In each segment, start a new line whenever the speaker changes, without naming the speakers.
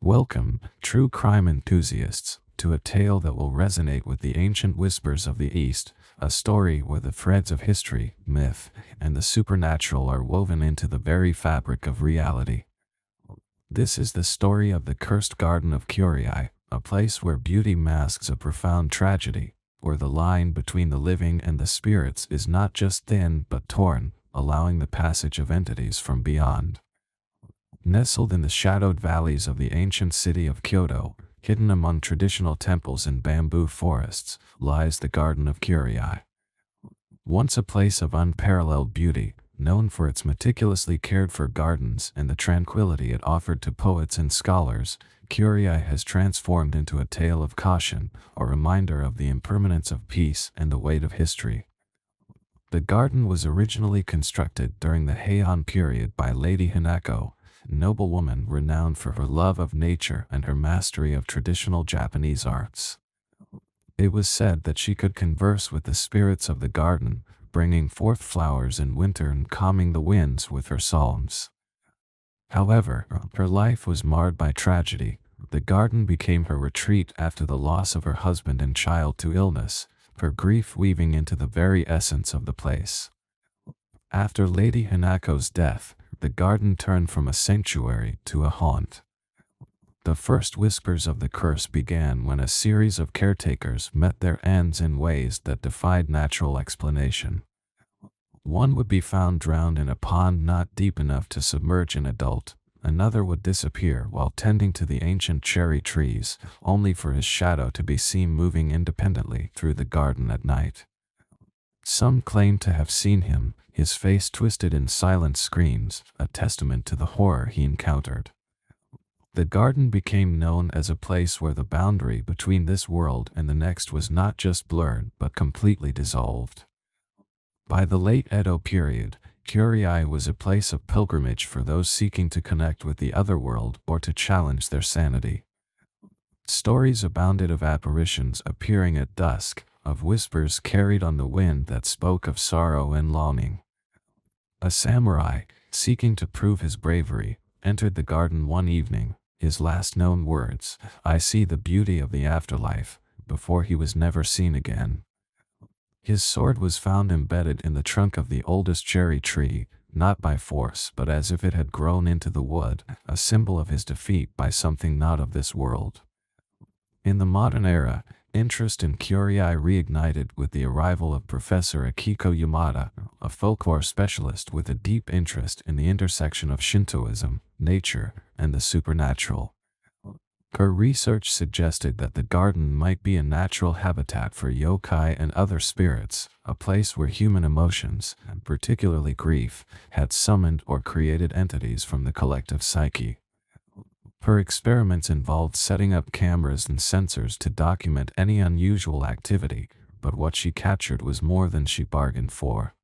Welcome, true crime enthusiasts, to a tale that will resonate with the ancient whispers of the East, a story where the threads of history, myth, and the supernatural are woven into the very fabric of reality. This is the story of the cursed garden of Kyōrei, a place where beauty masks a profound tragedy, where the line between the living and the spirits is not just thin but torn, allowing the passage of entities from beyond. Nestled in the shadowed valleys of the ancient city of Kyoto, hidden among traditional temples and bamboo forests, lies the Garden of Kyōrei. Once a place of unparalleled beauty, known for its meticulously cared-for gardens and the tranquility it offered to poets and scholars, Kyōrei has transformed into a tale of caution, a reminder of the impermanence of peace and the weight of history. The garden was originally constructed during the Heian period by Lady Hanako, noblewoman renowned for her love of nature and her mastery of traditional Japanese arts. It was said that she could converse with the spirits of the garden, bringing forth flowers in winter and calming the winds with her psalms. However, her life was marred by tragedy. The garden became her retreat after the loss of her husband and child to illness, her grief weaving into the very essence of the place. After Lady Hanako's death, the garden turned from a sanctuary to a haunt. The first whispers of the curse began when a series of caretakers met their ends in ways that defied natural explanation. One would be found drowned in a pond not deep enough to submerge an adult, another would disappear while tending to the ancient cherry trees, only for his shadow to be seen moving independently through the garden at night. Some claimed to have seen him, his face twisted in silent screams, a testament to the horror he encountered. The garden became known as a place where the boundary between this world and the next was not just blurred but completely dissolved. By the late Edo period, Kyōrei was a place of pilgrimage for those seeking to connect with the other world or to challenge their sanity. Stories abounded of apparitions appearing at dusk, of whispers carried on the wind that spoke of sorrow and longing. A samurai, seeking to prove his bravery, entered the garden one evening, his last known words, "I see the beauty of the afterlife," before he was never seen again. His sword was found embedded in the trunk of the oldest cherry tree, not by force but as if it had grown into the wood, a symbol of his defeat by something not of this world. In the modern era, interest in Kyōrei reignited with the arrival of Professor Akiko Yamada, a folklore specialist with a deep interest in the intersection of Shintoism, nature, and the supernatural. Her research suggested that the garden might be a natural habitat for yokai and other spirits, a place where human emotions, and particularly grief, had summoned or created entities from the collective psyche. Her experiments involved setting up cameras and sensors to document any unusual activity, but what she captured was more than she bargained for.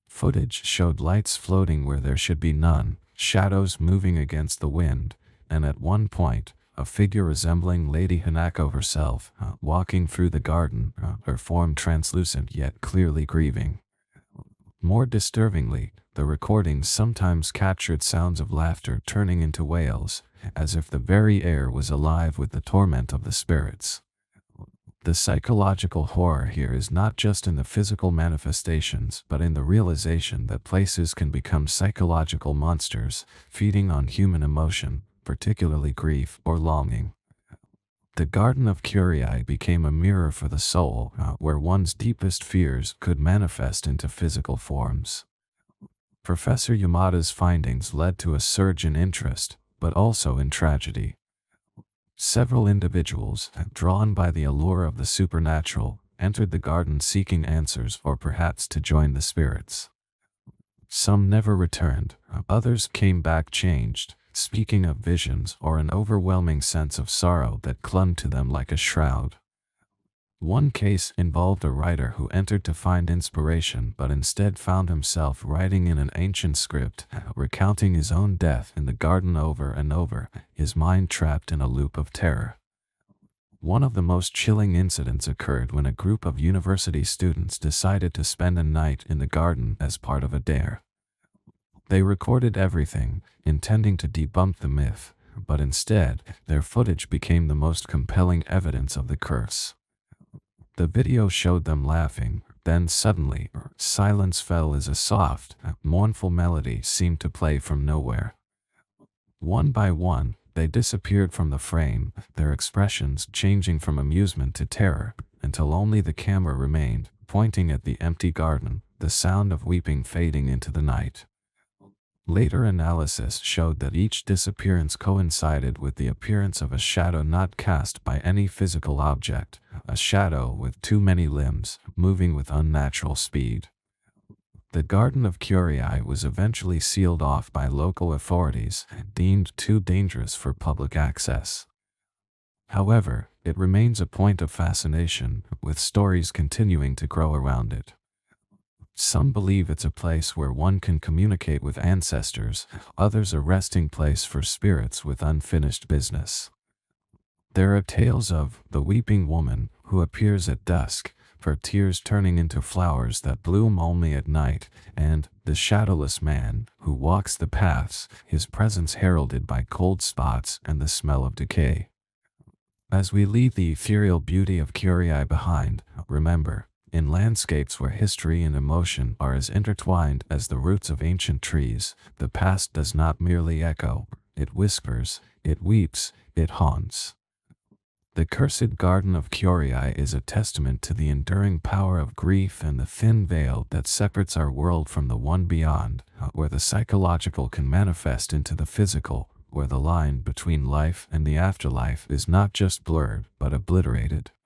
Footage showed lights floating where there should be none, shadows moving against the wind, and at one point, a figure resembling Lady Hanako herself, walking through the garden, her form translucent yet clearly grieving. More disturbingly, the recordings sometimes captured sounds of laughter turning into wails, as if the very air was alive with the torment of the spirits. The psychological horror here is not just in the physical manifestations but in the realization that places can become psychological monsters, feeding on human emotion, particularly grief or longing. The Garden of Kyōrei became a mirror for the soul, where one's deepest fears could manifest into physical forms. Professor Yamada's findings led to a surge in interest, but also in tragedy. Several individuals, drawn by the allure of the supernatural, entered the garden seeking answers or perhaps to join the spirits. Some never returned, others came back changed, speaking of visions or an overwhelming sense of sorrow that clung to them like a shroud. One case involved a writer who entered to find inspiration but instead found himself writing in an ancient script, recounting his own death in the garden over and over, his mind trapped in a loop of terror. One of the most chilling incidents occurred when a group of university students decided to spend a night in the garden as part of a dare. They recorded everything, intending to debunk the myth, but instead, their footage became the most compelling evidence of the curse. The video showed them laughing, then suddenly, silence fell as a soft, mournful melody seemed to play from nowhere. One by one, they disappeared from the frame, their expressions changing from amusement to terror, until only the camera remained, pointing at the empty garden, the sound of weeping fading into the night. Later analysis showed that each disappearance coincided with the appearance of a shadow not cast by any physical object, a shadow with too many limbs, moving with unnatural speed. The Garden of Kyōrei was eventually sealed off by local authorities, deemed too dangerous for public access. However, it remains a point of fascination, with stories continuing to grow around it. Some believe it's a place where one can communicate with ancestors, others a resting place for spirits with unfinished business. There are tales of the weeping woman who appears at dusk, her tears turning into flowers that bloom only at night, and the shadowless man who walks the paths, his presence heralded by cold spots and the smell of decay. As we leave the ethereal beauty of Kyōrei behind, remember, in landscapes where history and emotion are as intertwined as the roots of ancient trees, the past does not merely echo, it whispers, it weeps, it haunts. The cursed Garden of Kyōrei is a testament to the enduring power of grief and the thin veil that separates our world from the one beyond, where the psychological can manifest into the physical, where the line between life and the afterlife is not just blurred but obliterated.